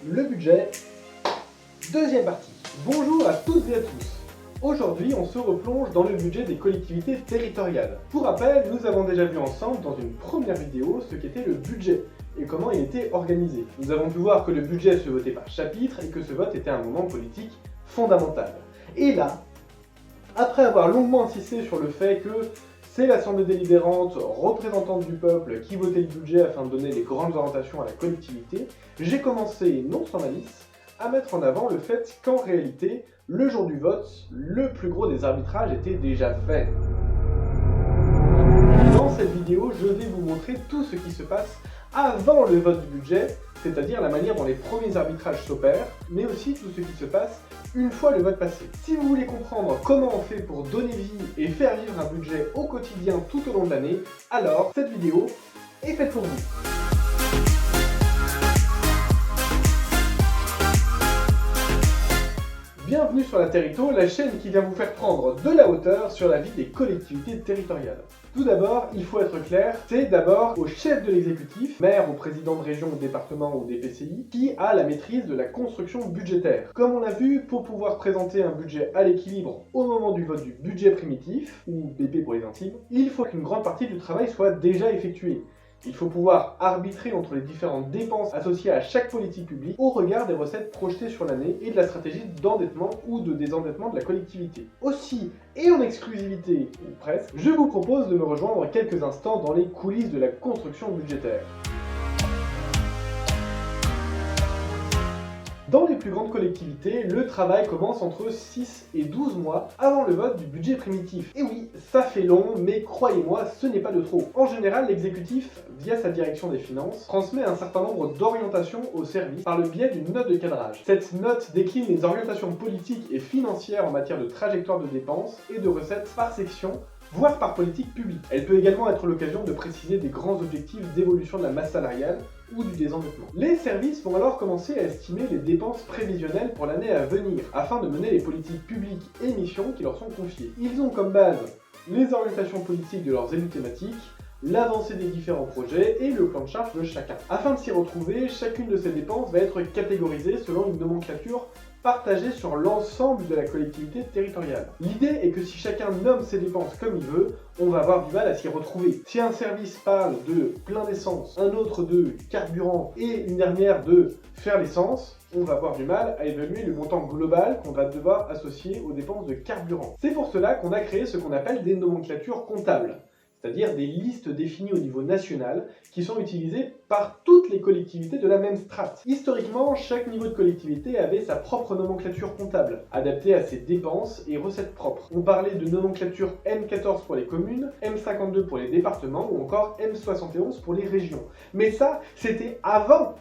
Le budget, deuxième partie. Bonjour à toutes et à tous. Aujourd'hui, on se replonge dans le budget des collectivités territoriales. Pour rappel, nous avons déjà vu ensemble dans une première vidéo ce qu'était le budget et comment il était organisé. Nous avons pu voir que le budget se votait par chapitre et que ce vote était un moment politique fondamental. Et là, après avoir longuement insisté sur le fait que c'est l'Assemblée délibérante, représentante du peuple, qui votait le budget afin de donner les grandes orientations à la collectivité, j'ai commencé, non sans malice, à mettre en avant le fait qu'en réalité, le jour du vote, le plus gros des arbitrages était déjà fait. Dans cette vidéo, je vais vous montrer tout ce qui se passe avant le vote du budget, c'est-à-dire la manière dont les premiers arbitrages s'opèrent, mais aussi tout ce qui se passe une fois le vote passé. Si vous voulez comprendre comment on fait pour donner vie et faire vivre un budget au quotidien tout au long de l'année, alors cette vidéo est faite pour vous. Bienvenue sur la Territo, la chaîne qui vient vous faire prendre de la hauteur sur la vie des collectivités territoriales. Tout d'abord, il faut être clair, c'est d'abord au chef de l'exécutif, maire, au président de région, au département ou d'EPCI, qui a la maîtrise de la construction budgétaire. Comme on l'a vu, pour pouvoir présenter un budget à l'équilibre au moment du vote du budget primitif, ou BP pour les intimes, il faut qu'une grande partie du travail soit déjà effectuée. Il faut pouvoir arbitrer entre les différentes dépenses associées à chaque politique publique au regard des recettes projetées sur l'année et de la stratégie d'endettement ou de désendettement de la collectivité. Aussi, et en exclusivité, ou presque, je vous propose de me rejoindre quelques instants dans les coulisses de la construction budgétaire. Dans les plus grandes collectivités, le travail commence entre 6 et 12 mois avant le vote du budget primitif. Et oui, ça fait long, mais croyez-moi, ce n'est pas de trop. En général, l'exécutif, via sa direction des finances, transmet un certain nombre d'orientations au service par le biais d'une note de cadrage. Cette note décline les orientations politiques et financières en matière de trajectoire de dépenses et de recettes par section, voire par politique publique. Elle peut également être l'occasion de préciser des grands objectifs d'évolution de la masse salariale ou du désendettement. Les services vont alors commencer à estimer les dépenses prévisionnelles pour l'année à venir, afin de mener les politiques publiques et missions qui leur sont confiées. Ils ont comme base les orientations politiques de leurs élus thématiques, l'avancée des différents projets et le plan de charge de chacun. Afin de s'y retrouver, chacune de ces dépenses va être catégorisée selon une nomenclature partagée sur l'ensemble de la collectivité territoriale. L'idée est que si chacun nomme ses dépenses comme il veut, on va avoir du mal à s'y retrouver. Si un service parle de plein d'essence, un autre de carburant et une dernière de faire l'essence, on va avoir du mal à évaluer le montant global qu'on va devoir associer aux dépenses de carburant. C'est pour cela qu'on a créé ce qu'on appelle des nomenclatures comptables, c'est-à-dire des listes définies au niveau national qui sont utilisées par toutes les collectivités de la même strate. Historiquement, chaque niveau de collectivité avait sa propre nomenclature comptable, adaptée à ses dépenses et recettes propres. On parlait de nomenclature M14 pour les communes, M52 pour les départements ou encore M71 pour les régions. Mais ça, c'était avant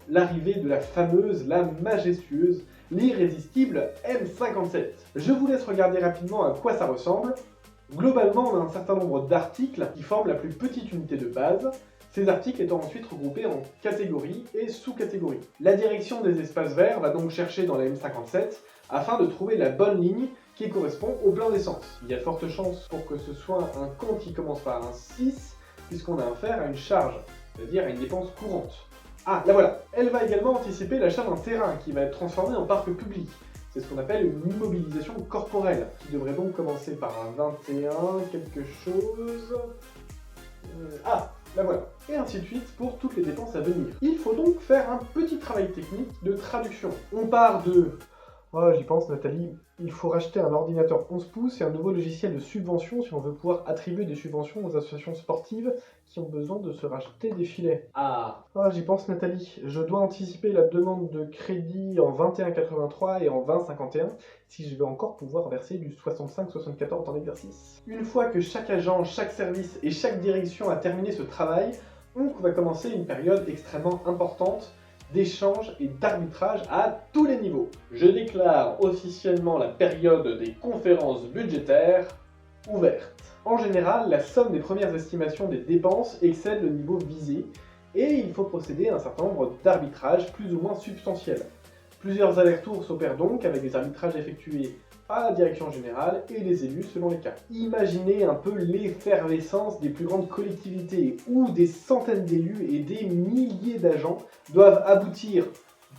l'arrivée de la fameuse, la majestueuse, l'irrésistible M57. Je vous laisse regarder rapidement à quoi ça ressemble. Globalement, on a un certain nombre d'articles qui forment la plus petite unité de base, ces articles étant ensuite regroupés en catégories et sous-catégories. La direction des espaces verts va donc chercher dans la M57 afin de trouver la bonne ligne qui correspond au plein d'essence. Il y a de fortes chances pour que ce soit un compte qui commence par un 6, puisqu'on a affaire à une charge, c'est-à-dire à une dépense courante. Ah, la voilà. Elle va également anticiper l'achat d'un terrain qui va être transformé en parc public. C'est ce qu'on appelle une immobilisation corporelle, qui devrait donc commencer par un 21, quelque chose... Ah, la voilà. Et ainsi de suite pour toutes les dépenses à venir. Il faut donc faire un petit travail technique de traduction. On part de... Oh, j'y pense Nathalie, il faut racheter un ordinateur 11 pouces et un nouveau logiciel de subvention si on veut pouvoir attribuer des subventions aux associations sportives qui ont besoin de se racheter des filets. Ah, j'y pense Nathalie, je dois anticiper la demande de crédit en 21,83 et en 20,51 si je vais encore pouvoir verser du 65,74 en exercice. Une fois que chaque agent, chaque service et chaque direction a terminé ce travail, on va commencer une période extrêmement importante d'échange et d'arbitrage à tous les niveaux. Je déclare officiellement la période des conférences budgétaires ouverte. En général, la somme des premières estimations des dépenses excède le niveau visé et il faut procéder à un certain nombre d'arbitrages plus ou moins substantiels. Plusieurs allers-retours s'opèrent donc avec des arbitrages effectués à la direction générale et les élus selon les cas. Imaginez un peu l'effervescence des plus grandes collectivités où des centaines d'élus et des milliers d'agents doivent aboutir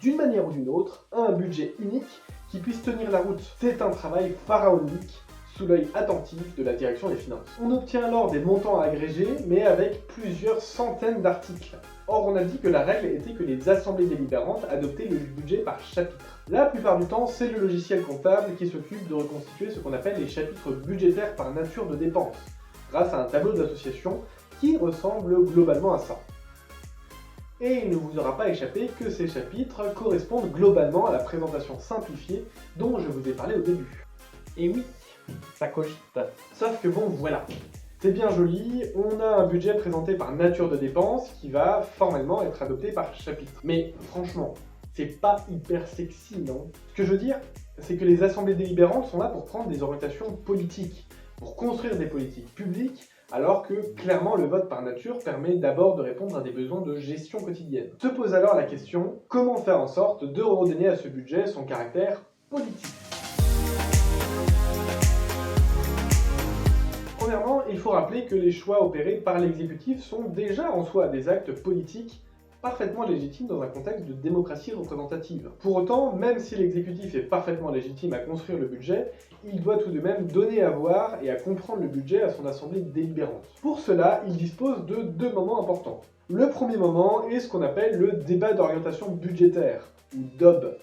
d'une manière ou d'une autre, un budget unique qui puisse tenir la route. C'est un travail pharaonique sous l'œil attentif de la direction des finances. On obtient alors des montants agrégés, mais avec plusieurs centaines d'articles. Or, on a dit que la règle était que les assemblées délibérantes adoptaient le budget par chapitre. La plupart du temps, c'est le logiciel comptable qui s'occupe de reconstituer ce qu'on appelle les chapitres budgétaires par nature de dépenses, grâce à un tableau d'association qui ressemble globalement à ça. Et il ne vous aura pas échappé que ces chapitres correspondent globalement à la présentation simplifiée dont je vous ai parlé au début. Et oui, ça cogite. Sauf que bon, voilà. C'est bien joli, on a un budget présenté par nature de dépenses qui va formellement être adopté par chapitre. Mais franchement, c'est pas hyper sexy, non? Ce que je veux dire, c'est que les assemblées délibérantes sont là pour prendre des orientations politiques, pour construire des politiques publiques, alors que clairement le vote par nature permet d'abord de répondre à des besoins de gestion quotidienne. Se pose alors la question, comment faire en sorte de redonner à ce budget son caractère politique? Premièrement, il faut rappeler que les choix opérés par l'exécutif sont déjà en soi des actes politiques parfaitement légitimes dans un contexte de démocratie représentative. Pour autant, même si l'exécutif est parfaitement légitime à construire le budget, il doit tout de même donner à voir et à comprendre le budget à son assemblée délibérante. Pour cela, il dispose de deux moments importants. Le premier moment est ce qu'on appelle le débat d'orientation budgétaire, ou DOB,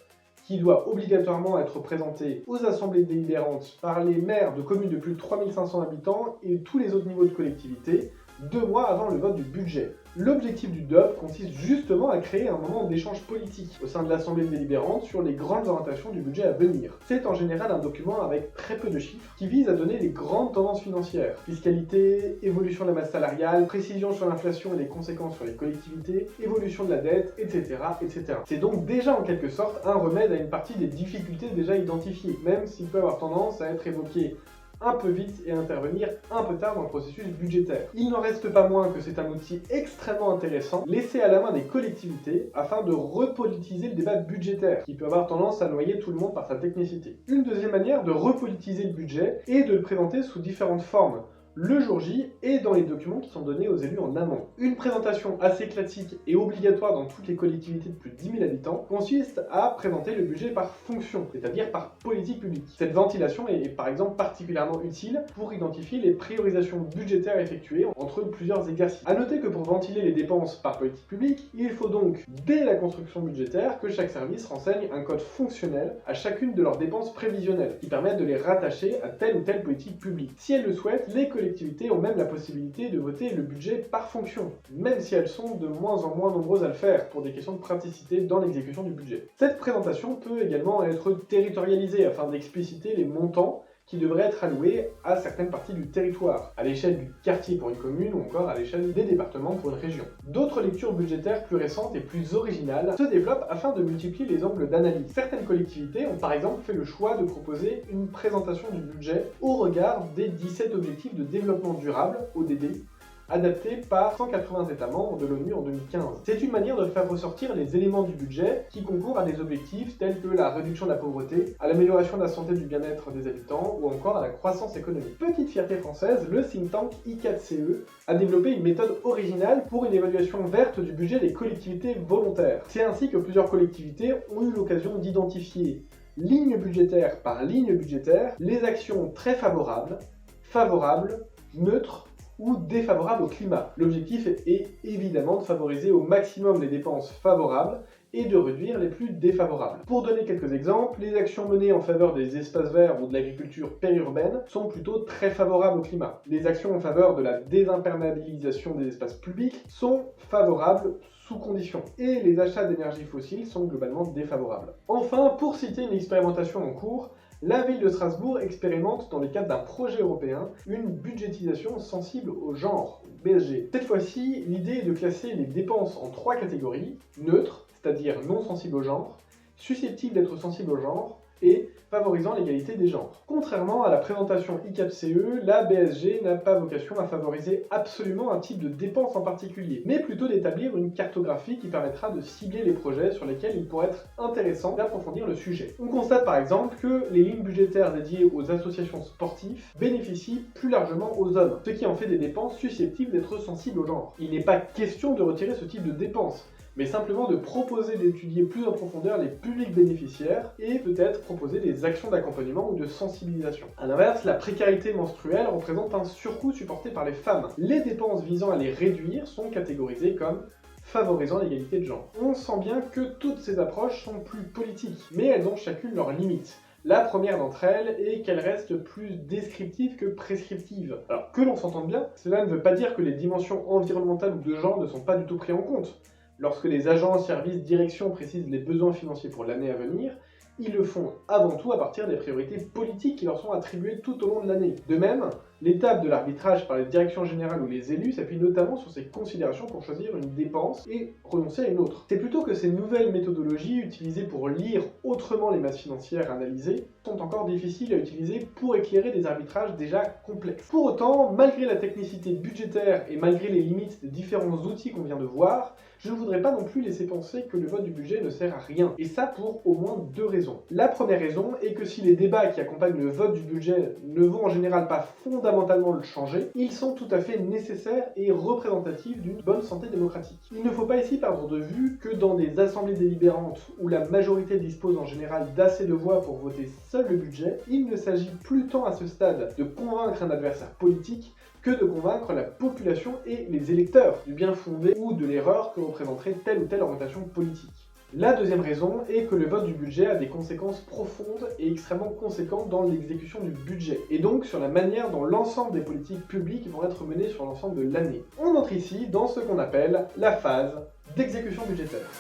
qui doit obligatoirement être présenté aux assemblées délibérantes par les maires de communes de plus de 3500 habitants et tous les autres niveaux de collectivité, 2 mois avant le vote du budget. L'objectif du DOB consiste justement à créer un moment d'échange politique au sein de l'assemblée délibérante sur les grandes orientations du budget à venir. C'est en général un document avec très peu de chiffres qui vise à donner les grandes tendances financières. Fiscalité, évolution de la masse salariale, précision sur l'inflation et les conséquences sur les collectivités, évolution de la dette, etc. etc. C'est donc déjà en quelque sorte un remède à une partie des difficultés déjà identifiées, même s'il peut avoir tendance à être évoqué un peu vite et intervenir un peu tard dans le processus budgétaire. Il n'en reste pas moins que c'est un outil extrêmement intéressant laissé à la main des collectivités afin de repolitiser le débat budgétaire qui peut avoir tendance à noyer tout le monde par sa technicité. Une deuxième manière de repolitiser le budget est de le présenter sous différentes formes, le jour J et dans les documents qui sont donnés aux élus en amont. Une présentation assez classique et obligatoire dans toutes les collectivités de plus de 10 000 habitants consiste à présenter le budget par fonction, c'est-à-dire par politique publique. Cette ventilation est par exemple particulièrement utile pour identifier les priorisations budgétaires effectuées entre plusieurs exercices. A noter que pour ventiler les dépenses par politique publique, il faut donc, dès la construction budgétaire, que chaque service renseigne un code fonctionnel à chacune de leurs dépenses prévisionnelles, qui permettent de les rattacher à telle ou telle politique publique. Si elles le souhaitent, les collectivités ont même la possibilité de voter le budget par fonction, même si elles sont de moins en moins nombreuses à le faire pour des questions de praticité dans l'exécution du budget. Cette présentation peut également être territorialisée afin d'expliciter les montants qui devraient être alloués à certaines parties du territoire, à l'échelle du quartier pour une commune ou encore à l'échelle des départements pour une région. D'autres lectures budgétaires plus récentes et plus originales se développent afin de multiplier les angles d'analyse. Certaines collectivités ont par exemple fait le choix de proposer une présentation du budget au regard des 17 objectifs de développement durable, ODD, adapté par 180 États membres de l'ONU en 2015. C'est une manière de faire ressortir les éléments du budget qui concourent à des objectifs tels que la réduction de la pauvreté, à l'amélioration de la santé et du bien-être des habitants ou encore à la croissance économique. Petite fierté française, le think tank I4CE a développé une méthode originale pour une évaluation verte du budget des collectivités volontaires. C'est ainsi que plusieurs collectivités ont eu l'occasion d'identifier, ligne budgétaire par ligne budgétaire, les actions très favorables, favorables, neutres ou défavorables au climat. L'objectif est évidemment de favoriser au maximum les dépenses favorables et de réduire les plus défavorables. Pour donner quelques exemples, les actions menées en faveur des espaces verts ou de l'agriculture périurbaine sont plutôt très favorables au climat. Les actions en faveur de la désimperméabilisation des espaces publics sont favorables sous conditions. Et les achats d'énergie fossile sont globalement défavorables. Enfin, pour citer une expérimentation en cours, la ville de Strasbourg expérimente dans le cadre d'un projet européen une budgétisation sensible au genre, BSG. Cette fois-ci, l'idée est de classer les dépenses en 3 catégories, neutres, c'est-à-dire non sensibles au genre, susceptibles d'être sensibles au genre, et favorisant l'égalité des genres. Contrairement à la présentation I4CE, la BSG n'a pas vocation à favoriser absolument un type de dépense en particulier, mais plutôt d'établir une cartographie qui permettra de cibler les projets sur lesquels il pourrait être intéressant d'approfondir le sujet. On constate par exemple que les lignes budgétaires dédiées aux associations sportives bénéficient plus largement aux hommes, ce qui en fait des dépenses susceptibles d'être sensibles au genre. Il n'est pas question de retirer ce type de dépenses, mais simplement de proposer d'étudier plus en profondeur les publics bénéficiaires et peut-être proposer des actions d'accompagnement ou de sensibilisation. A l'inverse, la précarité menstruelle représente un surcoût supporté par les femmes. Les dépenses visant à les réduire sont catégorisées comme favorisant l'égalité de genre. On sent bien que toutes ces approches sont plus politiques, mais elles ont chacune leurs limites. La première d'entre elles est qu'elle reste plus descriptive que prescriptive. Alors que l'on s'entende bien, cela ne veut pas dire que les dimensions environnementales ou de genre ne sont pas du tout prises en compte. Lorsque les agents, services, directions précisent les besoins financiers pour l'année à venir, ils le font avant tout à partir des priorités politiques qui leur sont attribuées tout au long de l'année. De même, l'étape de l'arbitrage par les directions générales ou les élus s'appuie notamment sur ces considérations pour choisir une dépense et renoncer à une autre. C'est plutôt que ces nouvelles méthodologies utilisées pour lire autrement les masses financières analysées sont encore difficiles à utiliser pour éclairer des arbitrages déjà complexes. Pour autant, malgré la technicité budgétaire et malgré les limites des différents outils qu'on vient de voir, je ne voudrais pas non plus laisser penser que le vote du budget ne sert à rien. Et ça pour au moins deux raisons. La première raison est que si les débats qui accompagnent le vote du budget ne vont en général pas fondamentalement le changer, ils sont tout à fait nécessaires et représentatifs d'une bonne santé démocratique. Il ne faut pas ici perdre de vue que dans des assemblées délibérantes où la majorité dispose en général d'assez de voix pour voter seul le budget, il ne s'agit plus tant à ce stade de convaincre un adversaire politique que de convaincre la population et les électeurs du bien fondé ou de l'erreur que représenterait telle ou telle orientation politique. La deuxième raison est que le vote du budget a des conséquences profondes et extrêmement conséquentes dans l'exécution du budget, et donc sur la manière dont l'ensemble des politiques publiques vont être menées sur l'ensemble de l'année. On entre ici dans ce qu'on appelle la phase d'exécution budgétaire.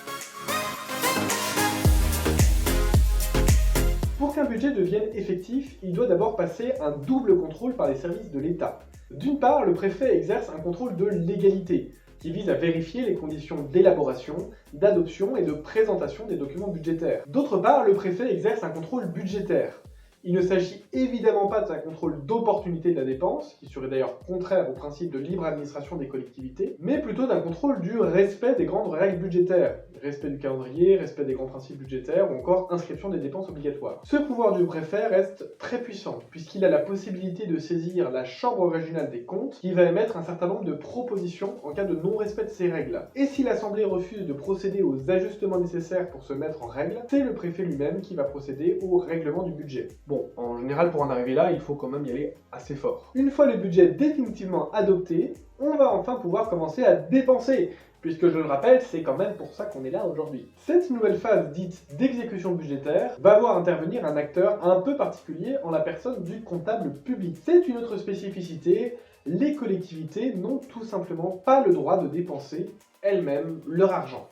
Pour qu'un budget devienne effectif, il doit d'abord passer un double contrôle par les services de l'État. D'une part, le préfet exerce un contrôle de légalité, qui vise à vérifier les conditions d'élaboration, d'adoption et de présentation des documents budgétaires. D'autre part, le préfet exerce un contrôle budgétaire. Il ne s'agit évidemment pas d'un contrôle d'opportunité de la dépense, qui serait d'ailleurs contraire au principe de libre administration des collectivités, mais plutôt d'un contrôle du respect des grandes règles budgétaires, respect du calendrier, respect des grands principes budgétaires ou encore inscription des dépenses obligatoires. Ce pouvoir du préfet reste très puissant, puisqu'il a la possibilité de saisir la Chambre régionale des comptes, qui va émettre un certain nombre de propositions en cas de non-respect de ces règles. Et si l'Assemblée refuse de procéder aux ajustements nécessaires pour se mettre en règle, c'est le préfet lui-même qui va procéder au règlement du budget. Bon, en général, pour en arriver là, il faut quand même y aller assez fort. Une fois le budget définitivement adopté, on va enfin pouvoir commencer à dépenser, puisque je le rappelle, c'est quand même pour ça qu'on est là aujourd'hui. Cette nouvelle phase dite d'exécution budgétaire va voir intervenir un acteur un peu particulier en la personne du comptable public. C'est une autre spécificité, les collectivités n'ont tout simplement pas le droit de dépenser elles-mêmes leur argent.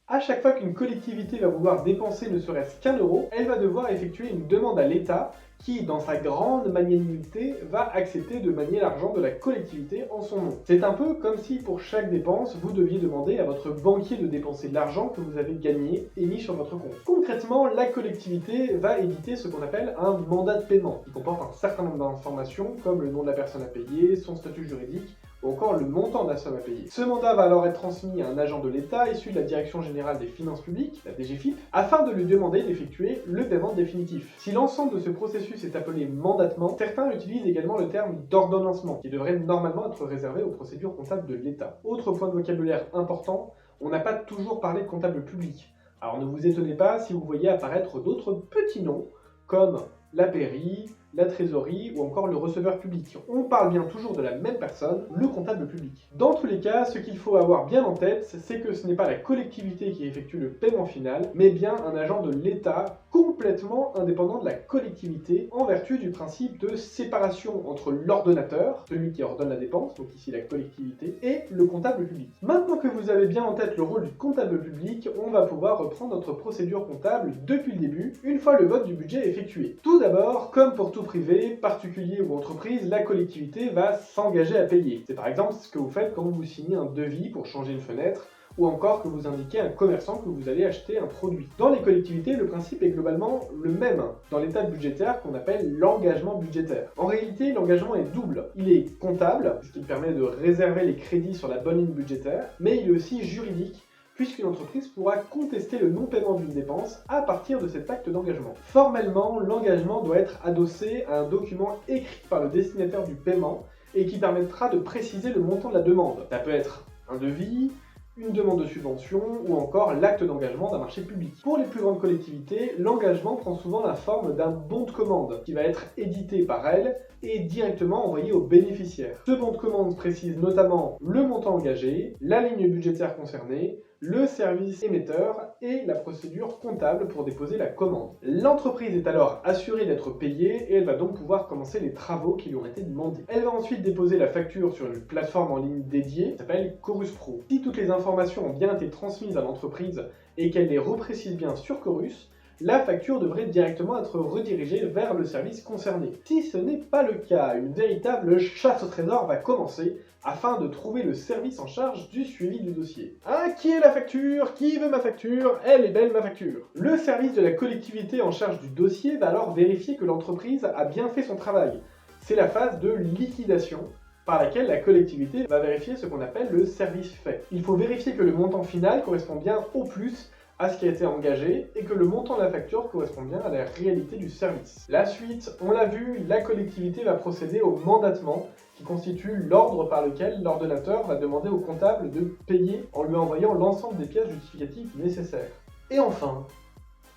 À chaque fois qu'une collectivité va vouloir dépenser ne serait-ce qu'un euro, elle va devoir effectuer une demande à l'État qui, dans sa grande magnanimité, va accepter de manier l'argent de la collectivité en son nom. C'est un peu comme si pour chaque dépense, vous deviez demander à votre banquier de dépenser l'argent que vous avez gagné et mis sur votre compte. Concrètement, la collectivité va éditer ce qu'on appelle un mandat de paiement, qui comporte un certain nombre d'informations comme le nom de la personne à payer, son statut juridique, ou encore le montant de la somme à payer. Ce mandat va alors être transmis à un agent de l'État issu de la Direction Générale des Finances Publiques, la DGFiP, afin de lui demander d'effectuer le paiement définitif. Si l'ensemble de ce processus est appelé mandatement, certains utilisent également le terme d'ordonnancement, qui devrait normalement être réservé aux procédures comptables de l'État. Autre point de vocabulaire important, on n'a pas toujours parlé de comptable public. Alors ne vous étonnez pas si vous voyez apparaître d'autres petits noms, comme la pairie, la trésorerie ou encore le receveur public. On parle bien toujours de la même personne, le comptable public. Dans tous les cas, ce qu'il faut avoir bien en tête, c'est que ce n'est pas la collectivité qui effectue le paiement final, mais bien un agent de l'État complètement indépendant de la collectivité en vertu du principe de séparation entre l'ordonnateur, celui qui ordonne la dépense, donc ici la collectivité, et le comptable public. Maintenant que vous avez bien en tête le rôle du comptable public, on va pouvoir reprendre notre procédure comptable depuis le début, une fois le vote du budget effectué. Tout d'abord, comme pour tout privé, particulier ou entreprise, la collectivité va s'engager à payer. C'est par exemple ce que vous faites quand vous signez un devis pour changer une fenêtre, ou encore que vous indiquez à un commerçant que vous allez acheter un produit. Dans les collectivités, le principe est globalement le même dans l'état budgétaire qu'on appelle l'engagement budgétaire. En réalité, l'engagement est double. Il est comptable, puisqu'il permet de réserver les crédits sur la bonne ligne budgétaire, mais il est aussi juridique, puisqu'une entreprise pourra contester le non-paiement d'une dépense à partir de cet acte d'engagement. Formellement, l'engagement doit être adossé à un document écrit par le destinataire du paiement et qui permettra de préciser le montant de la demande. Ça peut être un devis, une demande de subvention ou encore l'acte d'engagement d'un marché public. Pour les plus grandes collectivités, l'engagement prend souvent la forme d'un bon de commande qui va être édité par elles et directement envoyé aux bénéficiaires. Ce bon de commande précise notamment le montant engagé, la ligne budgétaire concernée, le service émetteur et la procédure comptable pour déposer la commande. L'entreprise est alors assurée d'être payée et elle va donc pouvoir commencer les travaux qui lui ont été demandés. Elle va ensuite déposer la facture sur une plateforme en ligne dédiée qui s'appelle Chorus Pro. Si toutes les informations ont bien été transmises à l'entreprise et qu'elle les reprécise bien sur Chorus, la facture devrait directement être redirigée vers le service concerné. Si ce n'est pas le cas, une véritable chasse au trésor va commencer afin de trouver le service en charge du suivi du dossier. Ah, qui est la facture? Qui veut ma facture? Elle est belle ma facture. Le service de la collectivité en charge du dossier va alors vérifier que l'entreprise a bien fait son travail. C'est la phase de liquidation par laquelle la collectivité va vérifier ce qu'on appelle le service fait. Il faut vérifier que le montant final correspond bien au plus à ce qui a été engagé et que le montant de la facture correspond bien à la réalité du service. La suite, on l'a vu, la collectivité va procéder au mandatement qui constitue l'ordre par lequel l'ordonnateur va demander au comptable de payer en lui envoyant l'ensemble des pièces justificatives nécessaires. Et enfin,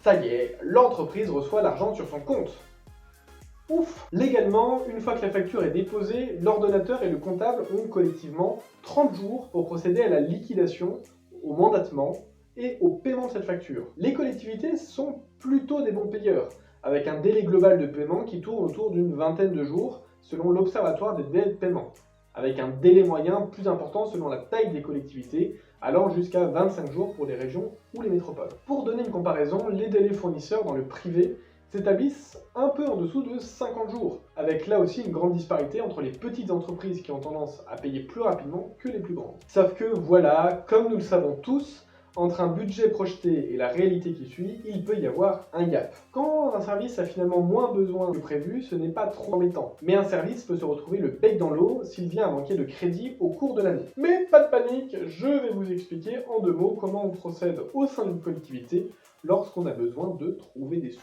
ça y est, l'entreprise reçoit l'argent sur son compte. Ouf! Légalement, une fois que la facture est déposée, l'ordonnateur et le comptable ont collectivement 30 jours pour procéder à la liquidation, au mandatement et au paiement de cette facture. Les collectivités sont plutôt des bons payeurs, avec un délai global de paiement qui tourne autour d'une vingtaine de jours selon l'Observatoire des délais de paiement, avec un délai moyen plus important selon la taille des collectivités, allant jusqu'à 25 jours pour les régions ou les métropoles. Pour donner une comparaison, les délais fournisseurs dans le privé s'établissent un peu en dessous de 50 jours, avec là aussi une grande disparité entre les petites entreprises qui ont tendance à payer plus rapidement que les plus grandes. Sauf que voilà, comme nous le savons tous, entre un budget projeté et la réalité qui suit, il peut y avoir un gap. Quand un service a finalement moins besoin que prévu, ce n'est pas trop embêtant. Mais un service peut se retrouver le bec dans l'eau s'il vient à manquer de crédit au cours de l'année. Mais pas de panique, je vais vous expliquer en 2 mots comment on procède au sein d'une collectivité lorsqu'on a besoin de trouver des sous.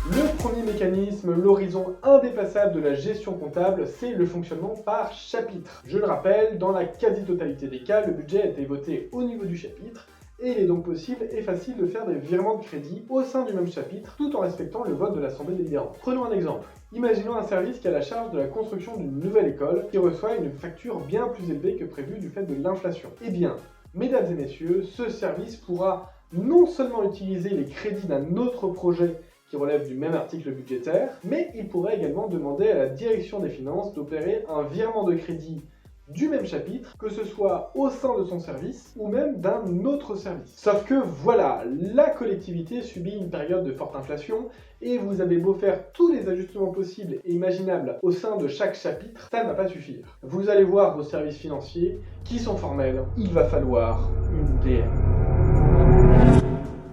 Le premier mécanisme, l'horizon indépassable de la gestion comptable, c'est le fonctionnement par chapitre. Je le rappelle, dans la quasi-totalité des cas, le budget a été voté au niveau du chapitre, et il est donc possible et facile de faire des virements de crédit au sein du même chapitre, tout en respectant le vote de l'Assemblée délibérante. Prenons un exemple. Imaginons un service qui a la charge de la construction d'une nouvelle école, qui reçoit une facture bien plus élevée que prévu du fait de l'inflation. Eh bien, mesdames et messieurs, ce service pourra non seulement utiliser les crédits d'un autre projet qui relève du même article budgétaire, mais il pourrait également demander à la direction des finances d'opérer un virement de crédit du même chapitre, que ce soit au sein de son service ou même d'un autre service. Sauf que voilà, la collectivité subit une période de forte inflation et vous avez beau faire tous les ajustements possibles et imaginables au sein de chaque chapitre, ça ne va pas suffire. Vous allez voir vos services financiers qui sont formels, il va falloir une DM.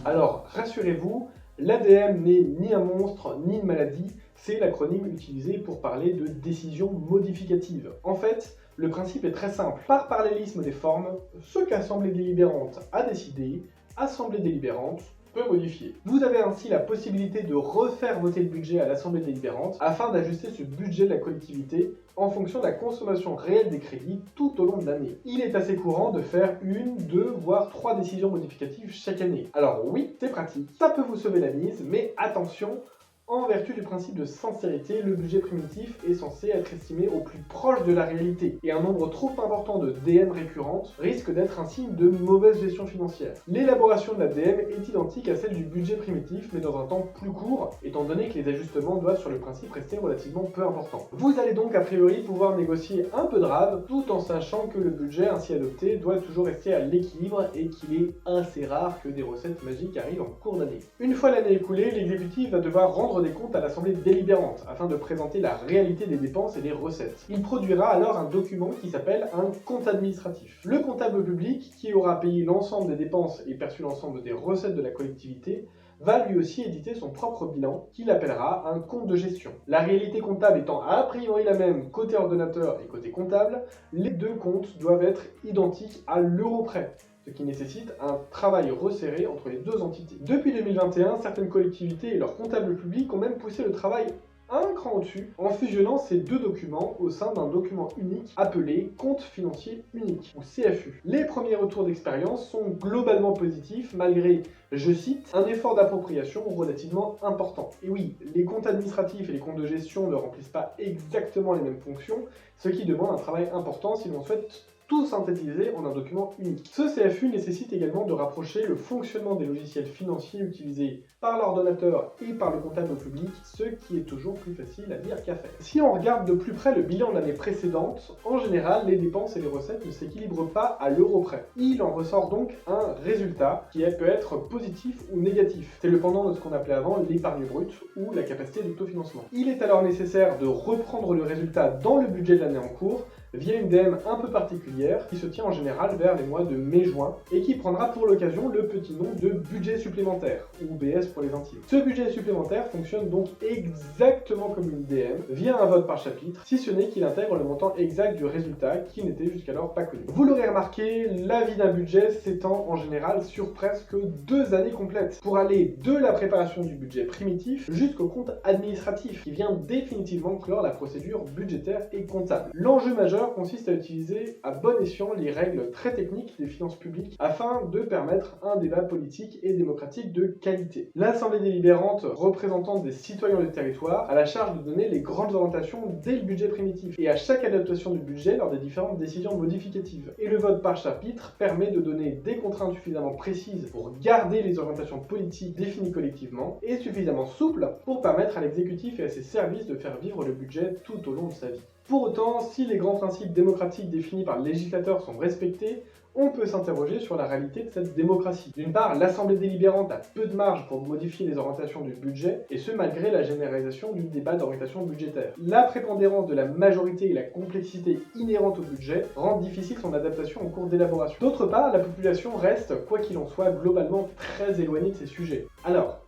Alors, rassurez-vous, l'ADM n'est ni un monstre ni une maladie, c'est l'acronyme utilisé pour parler de décision modificative. En fait, le principe est très simple. Par parallélisme des formes, ce qu'Assemblée délibérante a décidé, Assemblée délibérante peut modifier. Vous avez ainsi la possibilité de refaire voter le budget à l'Assemblée délibérante afin d'ajuster ce budget de la collectivité en fonction de la consommation réelle des crédits tout au long de l'année. Il est assez courant de faire 1, 2, voire 3 décisions modificatives chaque année. Alors oui, c'est pratique, ça peut vous sauver la mise, mais attention, en vertu du principe de sincérité, le budget primitif est censé être estimé au plus proche de la réalité, et un nombre trop important de DM récurrentes risque d'être un signe de mauvaise gestion financière. L'élaboration de la DM est identique à celle du budget primitif, mais dans un temps plus court, étant donné que les ajustements doivent sur le principe rester relativement peu importants. Vous allez donc a priori pouvoir négocier un peu de rave, tout en sachant que le budget ainsi adopté doit toujours rester à l'équilibre et qu'il est assez rare que des recettes magiques arrivent en cours d'année. Une fois l'année écoulée, l'exécutif va devoir rendre des comptes à l'Assemblée délibérante afin de présenter la réalité des dépenses et des recettes. Il produira alors un document qui s'appelle un compte administratif. Le comptable public, qui aura payé l'ensemble des dépenses et perçu l'ensemble des recettes de la collectivité, va lui aussi éditer son propre bilan, qu'il appellera un compte de gestion. La réalité comptable étant a priori la même côté ordonnateur et côté comptable, les deux comptes doivent être identiques à l'euro près, ce qui nécessite un travail resserré entre les deux entités. Depuis 2021, certaines collectivités et leurs comptables publics ont même poussé le travail un cran au-dessus en fusionnant ces deux documents au sein d'un document unique appelé compte financier unique ou CFU. Les premiers retours d'expérience sont globalement positifs malgré, je cite, un effort d'appropriation relativement important. Et oui, les comptes administratifs et les comptes de gestion ne remplissent pas exactement les mêmes fonctions, ce qui demande un travail important si l'on souhaite tout synthétisé en un document unique. Ce CFU nécessite également de rapprocher le fonctionnement des logiciels financiers utilisés par l'ordonnateur et par le comptable au public, ce qui est toujours plus facile à dire qu'à faire. Si on regarde de plus près le bilan de l'année précédente, en général, les dépenses et les recettes ne s'équilibrent pas à l'euro près. Il en ressort donc un résultat qui peut être positif ou négatif. C'est le pendant de ce qu'on appelait avant l'épargne brute ou la capacité d'autofinancement. Il est alors nécessaire de reprendre le résultat dans le budget de l'année en cours via une DM un peu particulière qui se tient en général vers les mois de mai-juin et qui prendra pour l'occasion le petit nom de budget supplémentaire, ou BS pour les intimes. Ce budget supplémentaire fonctionne donc exactement comme une DM, via un vote par chapitre, si ce n'est qu'il intègre le montant exact du résultat qui n'était jusqu'alors pas connu. Vous l'aurez remarqué, la vie d'un budget s'étend en général sur presque 2 années complètes, pour aller de la préparation du budget primitif jusqu'au compte administratif, qui vient définitivement clore la procédure budgétaire et comptable. L'enjeu majeur consiste à utiliser à bon escient les règles très techniques des finances publiques afin de permettre un débat politique et démocratique de qualité. L'Assemblée délibérante, représentante des citoyens du territoire, a la charge de donner les grandes orientations dès le budget primitif et à chaque adaptation du budget lors des différentes décisions modificatives. Et le vote par chapitre permet de donner des contraintes suffisamment précises pour garder les orientations politiques définies collectivement et suffisamment souples pour permettre à l'exécutif et à ses services de faire vivre le budget tout au long de sa vie. Pour autant, si les grands principes démocratiques définis par le législateur sont respectés, on peut s'interroger sur la réalité de cette démocratie. D'une part, l'Assemblée délibérante a peu de marge pour modifier les orientations du budget, et ce malgré la généralisation du débat d'orientation budgétaire. La prépondérance de la majorité et la complexité inhérente au budget rendent difficile son adaptation en cours d'élaboration. D'autre part, la population reste, quoi qu'il en soit, globalement très éloignée de ces sujets. Alors,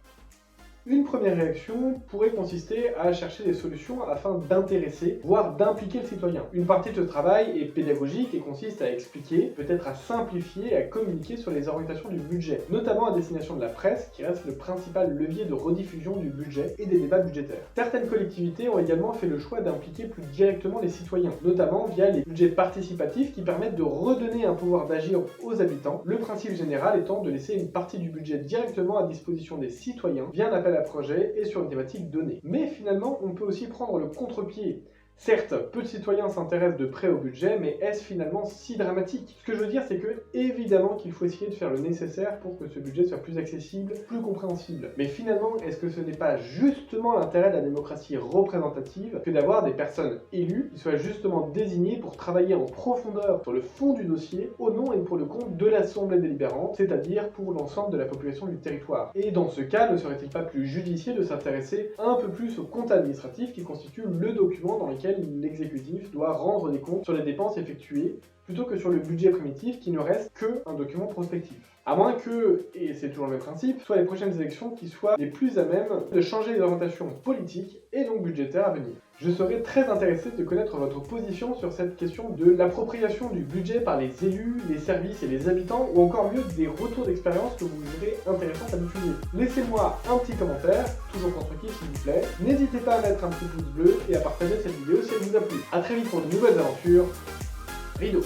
une première réaction pourrait consister à chercher des solutions afin d'intéresser, voire d'impliquer le citoyen. Une partie de ce travail est pédagogique et consiste à expliquer, peut-être à simplifier et à communiquer sur les orientations du budget, notamment à destination de la presse, qui reste le principal levier de rediffusion du budget et des débats budgétaires. Certaines collectivités ont également fait le choix d'impliquer plus directement les citoyens, notamment via les budgets participatifs qui permettent de redonner un pouvoir d'agir aux habitants, le principe général étant de laisser une partie du budget directement à disposition des citoyens via un appel à projet et sur une thématique donnée. Mais finalement, on peut aussi prendre le contre-pied. Certes, peu de citoyens s'intéressent de près au budget, mais est-ce finalement si dramatique? Ce que je veux dire, c'est que, évidemment qu'il faut essayer de faire le nécessaire pour que ce budget soit plus accessible, plus compréhensible. Mais finalement, est-ce que ce n'est pas justement l'intérêt de la démocratie représentative que d'avoir des personnes élues qui soient justement désignées pour travailler en profondeur sur le fond du dossier, au nom et pour le compte de l'Assemblée délibérante, c'est-à-dire pour l'ensemble de la population du territoire? Et dans ce cas, ne serait-il pas plus judicieux de s'intéresser un peu plus au compte administratif qui constitue le document dans lequel l'exécutif doit rendre des comptes sur les dépenses effectuées plutôt que sur le budget primitif qui ne reste qu'un document prospectif. À moins que, et c'est toujours le même principe, soit les prochaines élections qui soient les plus à même de changer les orientations politiques et donc budgétaires à venir. Je serais très intéressé de connaître votre position sur cette question de l'appropriation du budget par les élus, les services et les habitants, ou encore mieux des retours d'expérience que vous jugerez intéressants à diffuser. Laissez-moi un petit commentaire, toujours constructif s'il vous plaît. N'hésitez pas à mettre un petit pouce bleu et à partager cette vidéo si elle vous a plu. A très vite pour de nouvelles aventures. Rideau.